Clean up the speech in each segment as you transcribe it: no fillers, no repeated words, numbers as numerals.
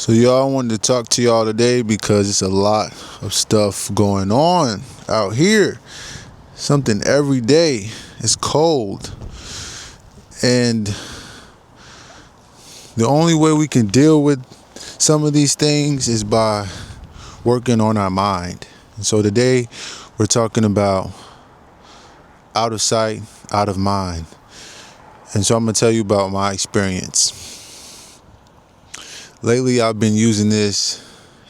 So y'all, I wanted to talk to y'all today because it's a lot of stuff going on out here. Something every day. It's cold. And the only way we can deal with some of these things is by working on our mind. And so today we're talking about out of sight, out of mind. And so I'm going to tell you about my experience. Lately, I've been using this,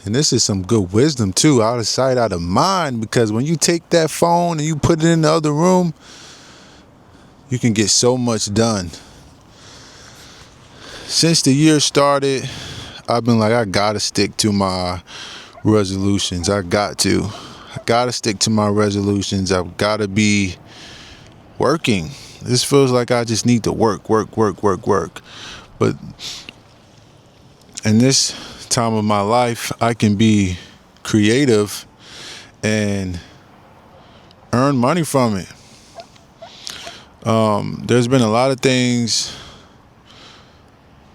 and this is some good wisdom too, out of sight, out of mind, because when you take that phone and you put it in the other room, you can get so much done. Since the year started, I've been like, I gotta stick to my resolutions. I gotta stick to my resolutions. I've gotta be working. This feels like I just need to work. But in this time of my life, I can be creative and earn money from it. There's been a lot of things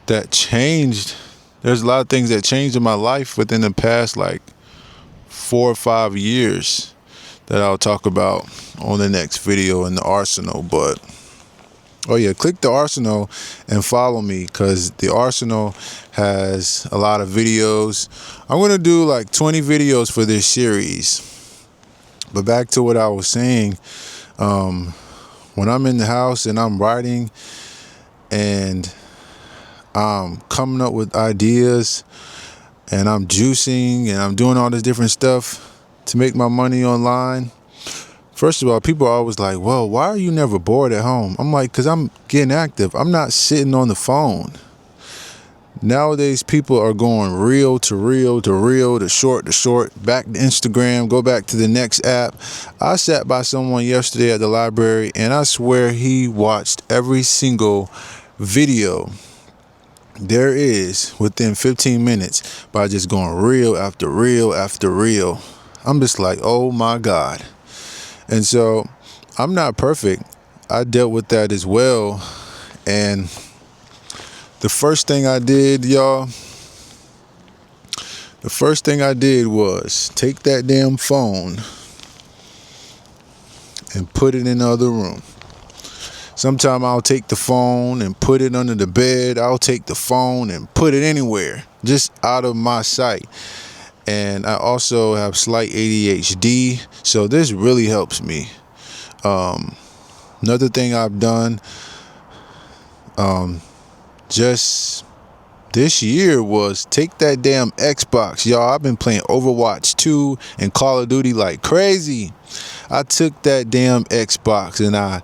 that changed. There's a lot of things that changed in my life within the past 4 or 5 years that I'll talk about on the next video in the arsenal. But click the arsenal and follow me, because the arsenal has a lot of videos. I'm going to do 20 videos for this series. But back to what I was saying, when I'm in the house and I'm writing and I'm coming up with ideas and I'm juicing and I'm doing all this different stuff to make my money online. First of all, people are always like, well, why are you never bored at home? I'm like, because I'm getting active. I'm not sitting on the phone. Nowadays, people are going reel to reel to reel to short, back to Instagram, go back to the next app. I sat by someone yesterday at the library, and I swear he watched every single video there is within 15 minutes by just going reel after reel after reel. I'm just like, oh my God. And so I'm not perfect. I dealt with that as well. And the first thing I did, was take that damn phone and put it in the other room. Sometimes I'll take the phone and put it under the bed. I'll take the phone and put it anywhere, just out of my sight. And I also have slight ADHD, so this really helps me. Another thing I've done just this year was take that damn Xbox. Y'all, I've been playing Overwatch 2 and Call of Duty like crazy. I took that damn Xbox and I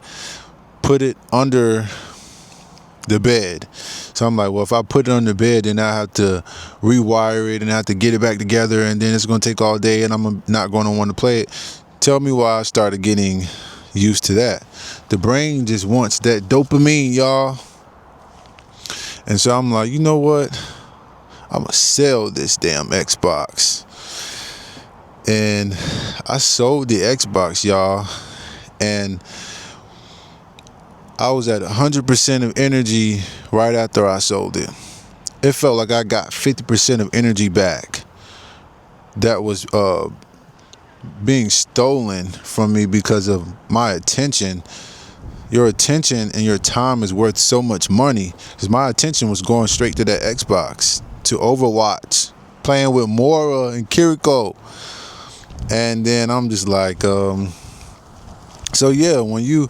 put it under the bed. So I'm like, well, if I put it on the bed, then I have to rewire it and I have to get it back together, and then it's going to take all day and I'm not going to want to play it. Tell me why I started getting used to that. The brain just wants that dopamine, y'all. And so I'm like, you know what? I'm going to sell this damn Xbox. And I sold the Xbox, y'all. And I was at 100% of energy right after I sold it. It felt like I got 50% of energy back that was being stolen from me because of my attention. Your attention and your time is worth so much money, because my attention was going straight to that Xbox, to Overwatch, playing with Mora and Kiriko. And then I'm just like, so yeah, when you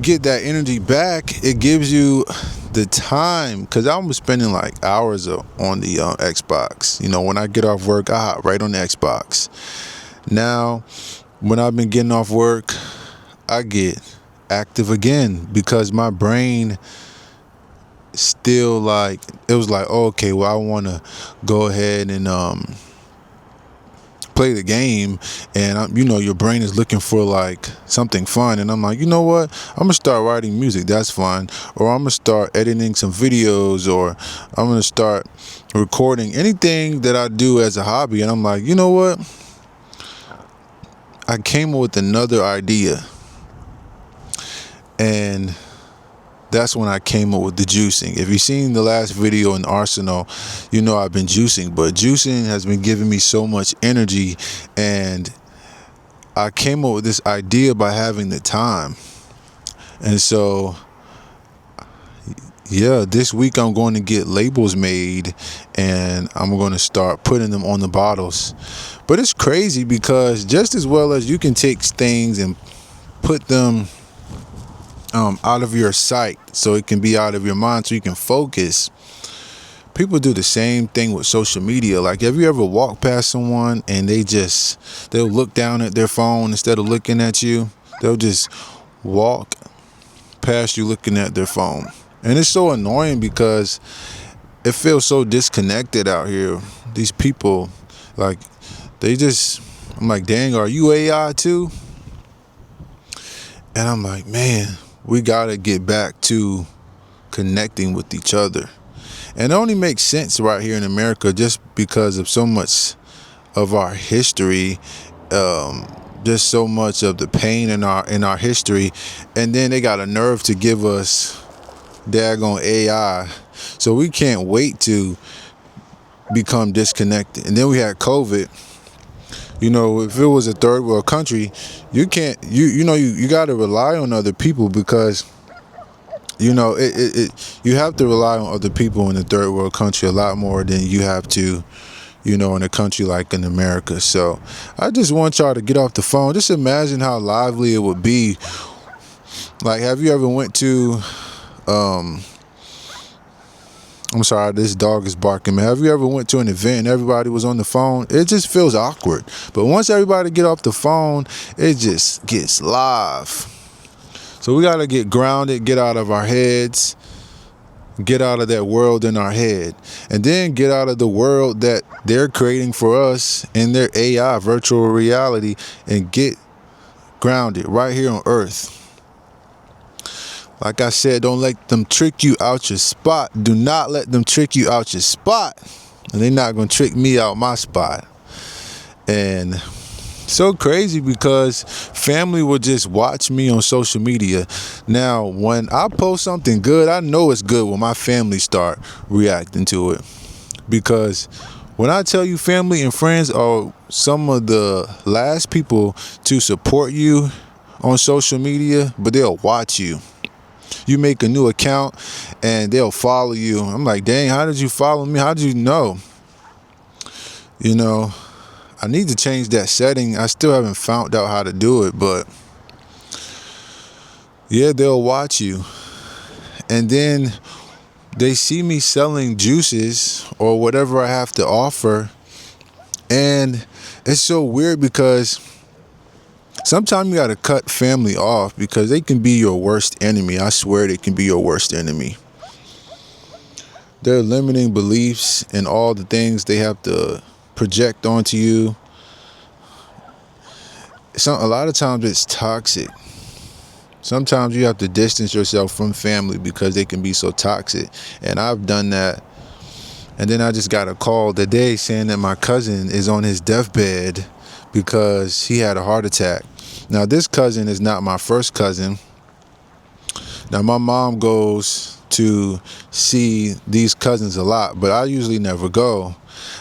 get that energy back, it gives you the time, because I was spending hours on the Xbox. When I get off work, I hop right on the Xbox. Now, when I've been getting off work, I get active again, because my brain still it was like, oh, okay, well, I want to go ahead and play the game, and your brain is looking for something fun, and I'm like, you know what, I'm gonna start writing music. That's fun. Or I'm gonna start editing some videos, or I'm gonna start recording anything that I do as a hobby. And I'm like, you know what, I came up with another idea, and that's when I came up with the juicing. If you've seen the last video in Arsenal, you know I've been juicing, but juicing has been giving me so much energy, and I came up with this idea by having the time. And so, yeah, this week I'm going to get labels made, and I'm going to start putting them on the bottles. But it's crazy because just as well as you can take things and put them out of your sight so it can be out of your mind so you can focus, people do the same thing with social media. Like, have you ever walked past someone and they'll look down at their phone instead of looking at you? They'll just walk past you looking at their phone. And it's so annoying because it feels so disconnected out here. These people, like, I'm like, dang, are you AI too? And I'm like, man, we gotta get back to connecting with each other. And it only makes sense right here in America just because of so much of our history, just so much of the pain in our history. And then they got a nerve to give us daggone AI. So we can't wait to become disconnected. And then we had COVID. You know, if it was a third world country, you got to rely on other people because, you know, you have to rely on other people in a third world country a lot more than you have to, you know, in a country like in America. So I just want y'all to get off the phone. Just imagine how lively it would be. Like, have you ever went to, I'm sorry, this dog is barking, man. Have you ever went to an event and everybody was on the phone? It just feels awkward. But once everybody get off the phone, it just gets live. So we got to get grounded, get out of our heads, get out of that world in our head, and then get out of the world that they're creating for us in their AI, virtual reality, and get grounded right here on Earth. Like I said, don't let them trick you out your spot. Do not let them trick you out your spot. And they're not going to trick me out my spot. And so crazy because family will just watch me on social media. Now, when I post something good, I know it's good when my family start reacting to it. Because when I tell you, family and friends are some of the last people to support you on social media, but they'll watch you. You make a new account and they'll follow you. I'm like, dang, how did you follow me? How did you know? You know, I need to change that setting. I still haven't found out how to do it, but yeah, they'll watch you. And then they see me selling juices or whatever I have to offer. And it's so weird because sometimes you got to cut family off because they can be your worst enemy. I swear they can be your worst enemy. Their limiting beliefs and all the things they have to project onto you. A lot of times it's toxic. Sometimes you have to distance yourself from family because they can be so toxic. And I've done that. And then I just got a call today saying that my cousin is on his deathbed because he had a heart attack. Now, this cousin is not my first cousin. Now, my mom goes to see these cousins a lot, but I usually never go.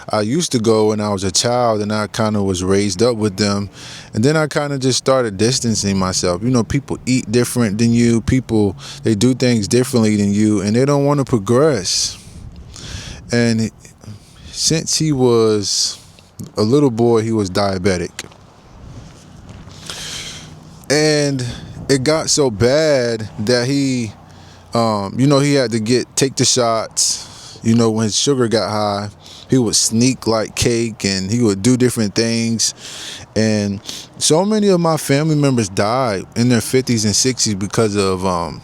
I used to go when I was a child, and I kind of was raised up with them. And then I kind of just started distancing myself. You know, people eat different than you. People, they do things differently than you, and they don't want to progress. And since he was a little boy, he was diabetic. And it got so bad that he, he had to take the shots. You know, when his sugar got high, he would sneak like cake and he would do different things. And so many of my family members died in their 50s and 60s because of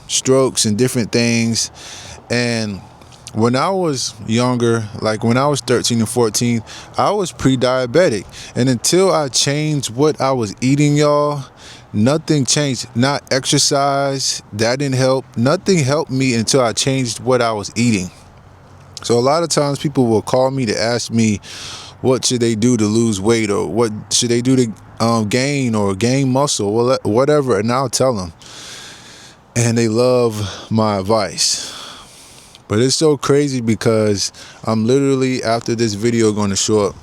strokes and different things. And when I was younger, like when I was 13 and 14, I was pre-diabetic. And until I changed what I was eating, y'all, nothing changed. Not exercise, that didn't help. Nothing helped me until I changed what I was eating. So a lot of times people will call me to ask me what should they do to lose weight, or what should they do to gain muscle, whatever. And I'll tell them, and they love my advice. But it's so crazy because I'm literally, after this video, going to show up.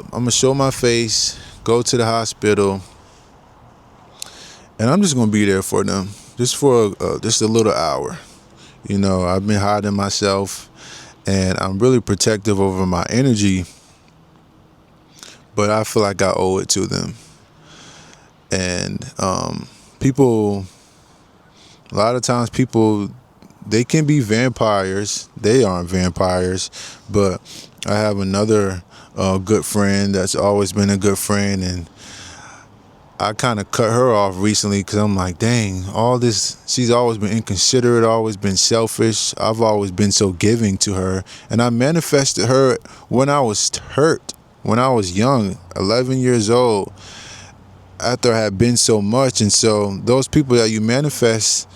I'm going to show my face, go to the hospital, and I'm just going to be there for them. Just for just a little hour. You know, I've been hiding myself, and I'm really protective over my energy, but I feel like I owe it to them. And people, a lot of times people, they can be vampires. They aren't vampires, but I have another good friend that's always been a good friend, and I kind of cut her off recently because I'm like, dang, all this, she's always been inconsiderate, always been selfish. I've always been so giving to her, and I manifested her when I was hurt, when I was young, 11 years old, after I had been so much. And so those people that you manifest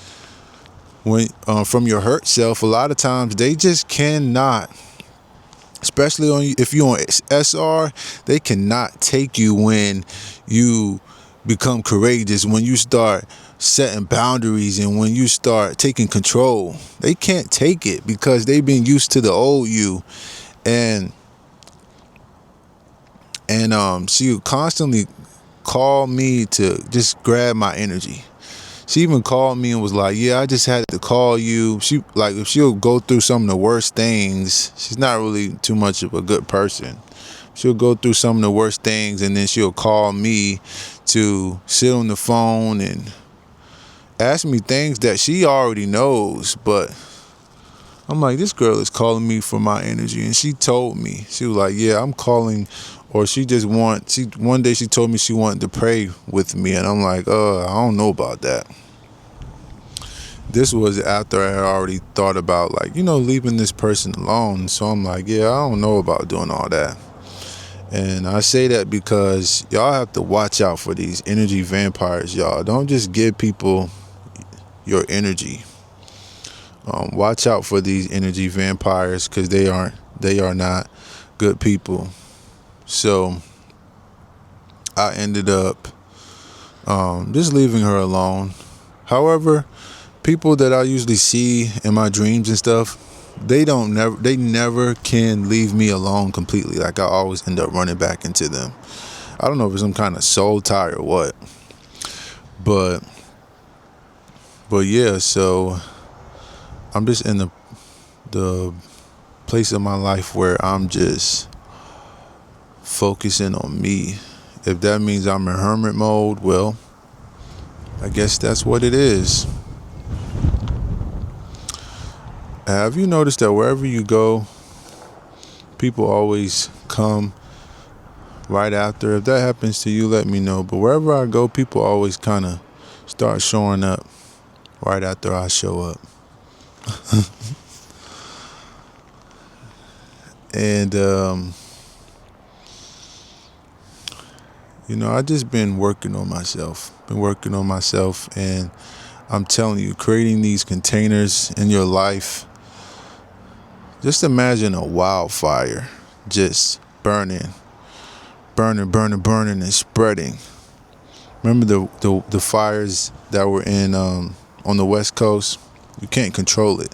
when from your hurt self, a lot of times they just cannot, especially if you're on SR, they cannot take you when you become courageous, when you start setting boundaries, and when you start taking control. They can't take it because they've been used to the old you. And she would constantly call me to just grab my energy. She even called me and was like, yeah, I just had to call you. She, like, if she'll go through some of the worst things, she's not really too much of a good person. She'll go through some of the worst things, and then she'll call me to sit on the phone and ask me things that she already knows. But I'm like, this girl is calling me for my energy. And she told me, she was like, yeah, I'm calling. Or one day she told me she wanted to pray with me. And I'm like, I don't know about that. This was after I had already thought about, like, leaving this person alone. So I'm like, yeah, I don't know about doing all that. And I say that because y'all have to watch out for these energy vampires, y'all. Don't just give people your energy. Watch out for these energy vampires, because they are not good people. So I ended up just leaving her alone. However, people that I usually see in my dreams and stuff, they never can leave me alone completely. Like, I always end up running back into them. I don't know if it's some kind of soul tie or what, but yeah. So I'm just in the place of my life where I'm just focusing on me. If that means I'm in hermit mode, well, I guess that's what it is. Have you noticed that wherever you go, people always come right after? If that happens to you, let me know. But wherever I go, people always kind of start showing up right after I show up. And I just been working on myself. And I'm telling you, creating these containers in your life. Just imagine a wildfire just burning and spreading. Remember the fires that were in on the West Coast? You can't control it.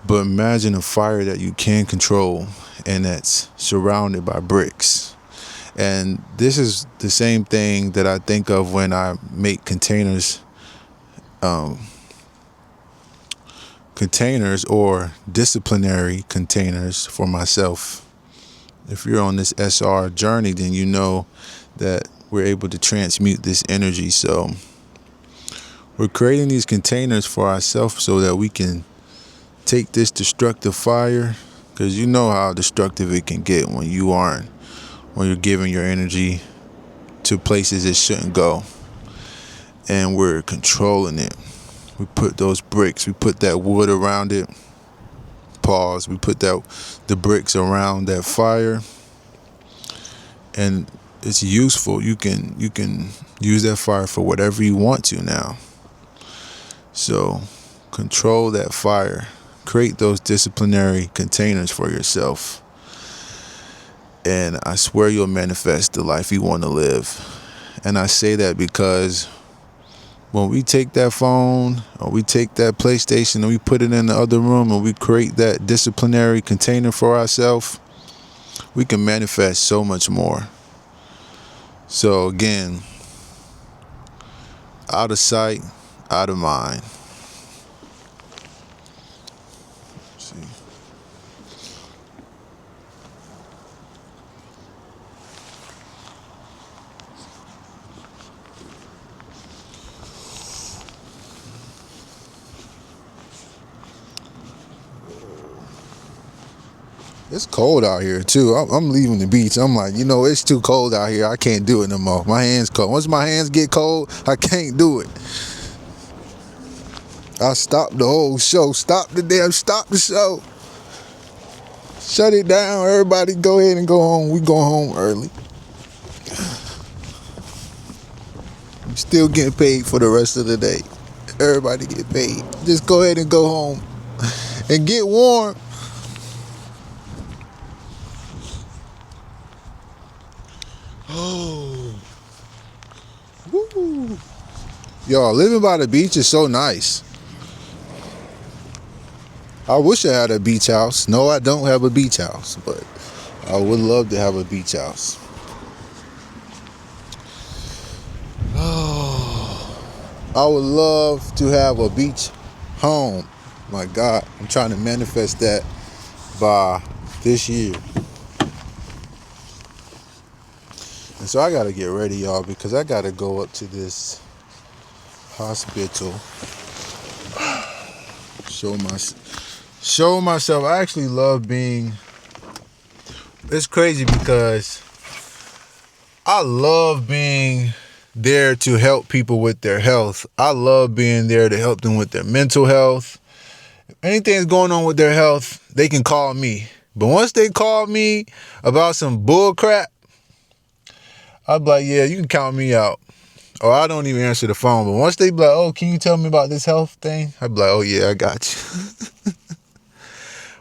But imagine a fire that you can control, and that's surrounded by bricks. And this is the same thing that I think of when I make containers or disciplinary containers for myself. If you're on this SR journey, then you know that we're able to transmute this energy. So we're creating these containers for ourselves so that we can take this destructive fire, because you know how destructive it can get when you're giving your energy to places it shouldn't go, and we're controlling it. We put those bricks, we put that wood around it. We put the bricks around that fire, and it's useful. You can use that fire for whatever you want to now. So control that fire. Create those disciplinary containers for yourself, and I swear you'll manifest the life you want to live. And I say that because When we take that phone or we take that PlayStation and we put it in the other room and we create that disciplinary container for ourselves, we can manifest so much more. So again, out of sight, out of mind. Let's see. It's cold out here too. I'm leaving the beach. I'm like, it's too cold out here. I can't do it no more. My hands cold. Once my hands get cold, I can't do it. I stopped the whole show. Stop the show. Shut it down. Everybody go ahead and go home. We go home early. I'm still getting paid for the rest of the day. Everybody get paid. Just go ahead and go home and get warm. Oh, woo. Y'all, living by the beach is so nice. I wish I had a beach house. No, I don't have a beach house, but I would love to have a beach house. Oh, I would love to have a beach home. My God, I'm trying to manifest that by this year. And so I gotta get ready, y'all, because I gotta go up to this hospital. Show myself. I actually love being. It's crazy because I love being there to help people with their health. I love being there to help them with their mental health. If anything's going on with their health, they can call me. But once they call me about some bull crap, I'd be like, yeah, you can count me out. Or I don't even answer the phone. But once they be like, oh, can you tell me about this health thing? I'd be like, oh, yeah, I got you.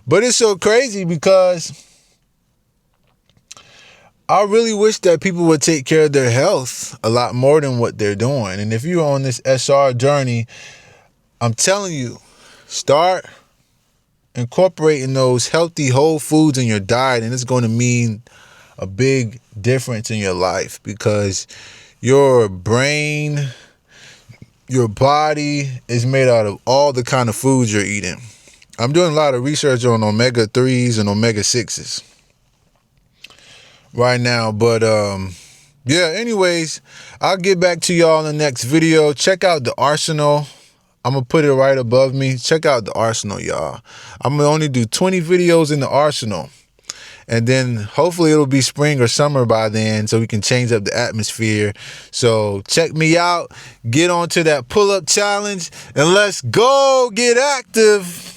But it's so crazy because I really wish that people would take care of their health a lot more than what they're doing. And if you're on this SR journey, I'm telling you, start incorporating those healthy whole foods in your diet, and it's going to mean a big difference in your life because your brain, your body is made out of all the kind of foods you're eating. I'm doing a lot of research on omega-3s and omega-6s right now, but yeah, anyways, I'll get back to y'all in the next video. Check out the arsenal. I'm gonna put it right above me. Check out the arsenal, y'all. I'm gonna only do 20 videos in the arsenal, and then hopefully it'll be spring or summer by then so we can change up the atmosphere. So check me out, get on to that pull-up challenge, and let's go get active.